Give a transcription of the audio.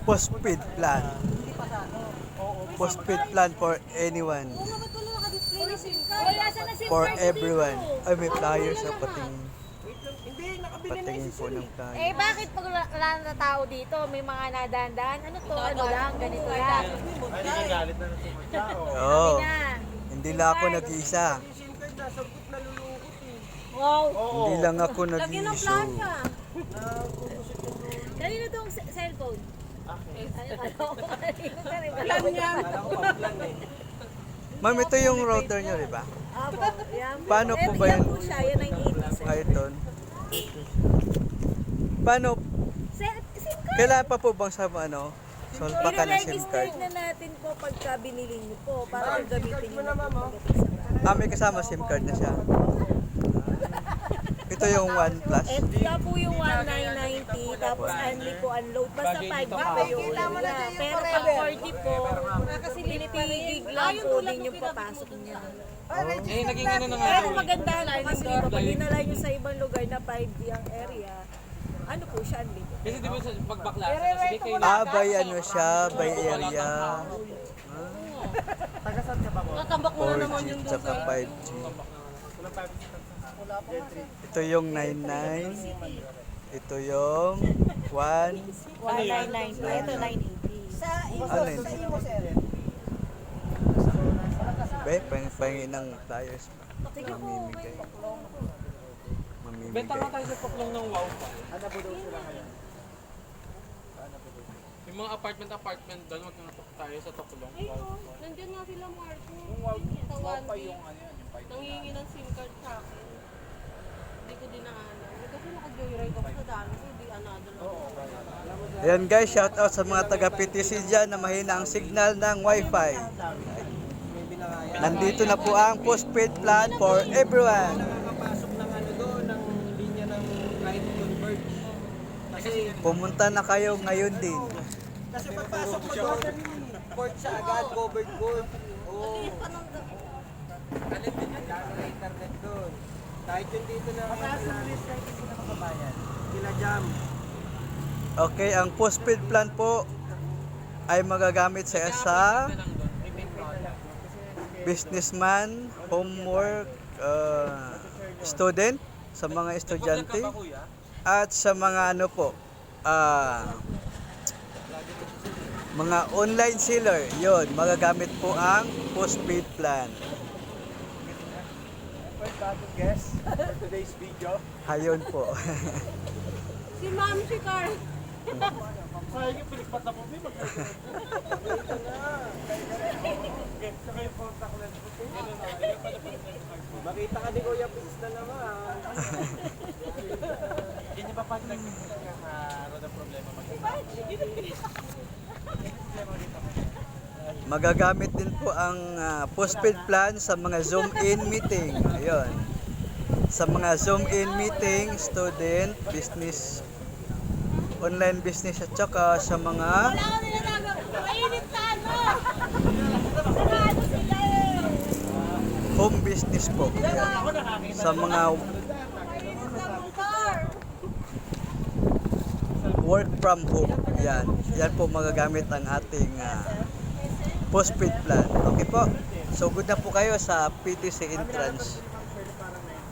postpaid plan. Postpaid plan for anyone. For everyone. Ay, may flyers sa patingin. Patingin po ng flyers. Eh, bakit pag wala na tao dito, may mga nadandaan? Ano to? Ano lang? Ganito lang. Oo. Sabi na. Hindi lang ako nag-iisa. Wow. Hindi lang ako Lagyan ng nag-iisa. plaka. Kanino tong cellphone? Plan yan. Ma'am, ito yung router nyo, di ba? Apo, yan. Paano po ba Yan yun? po siya, yan ang 80. Ay, ito. Paano? SIM card. Kailangan pa po bang sa ano? Solpa ka na SIM card? I-register na natin po pagka binili niyo po para gamitin niyo na po pagdating sa bahay. Ah, may kasama SIM card na siya. Ito yung OnePlus. Ito po yung 1990, tapos only po unload. Basta 5 po yung pero pag 4G po, pinipigig lang po din yung papasok niya. Eh, naging ano na nga. Pero magandahan po kasi dito, pag dinala nyo sa ibang lugar na 5G ang area, ano po siya, unlimited. Kasi di ba sa pagbaklasa, sige kayo na. Ah, by ano siya, by area. Natambak mo na naman 4G yung tsaka 5G. Ito yung 99. Ito yung 1. 199. Ito 980. Ano yun? Be, pangin ng flyers. Sige po, Mamimigay. Benta nga Mamimigay. tayo sa paklong ng wow pa. Yung mga apartment doon, magkakatok tayo sa Tokulong. Wow. Nandiyan nga sila Marco. Wow Sa pa 1 yung ano yan, yung 5. Nangihingi ng SIM card sa akin. Hindi ko dinaanan. Kasi naka-joyride ako sa dami ko. Hindi another lang. Ayan guys, shout out sa mga taga PTC dyan na mahina ang signal ng Wi-Fi. Nandito na po ang postpaid plan for everyone. Nakakapasok ng ano doon, ng linya ng kahit convert. Kasi Pumunta na kayo ngayon din. pagpasok mo doon, port siya agad, covered gold. Oo. Kalit din yung dami na internet doon. Kahit yung dito na kila Jam. Okay, ang postpaid plan po ay magagamit sa businessman, homework, student, sa mga estudyante, at sa mga ano po, mga online seller, yon magagamit po ang postpaid plan. Guess for today's video. Hayon po. Si Ma'am si Carl. Sayang yung pilikpat na po. May Makita ka ni Kuya Pins na naman. Hindi niya ba pag nagkakaroon ng problema Magagamit din po ang postpaid plan sa mga Zoom-in meeting. Ayun. Sa mga Zoom-in meeting, student, business, online business at saka sa mga Wala ko nila nagag. Mainit na ano. Sarado sila eh. home business po. Ayan. Sa mga Mainit na motor. work from home. Yan. Yan po magagamit ang ating postpaid plan. Okay po. So good na po kayo sa PTC entrance.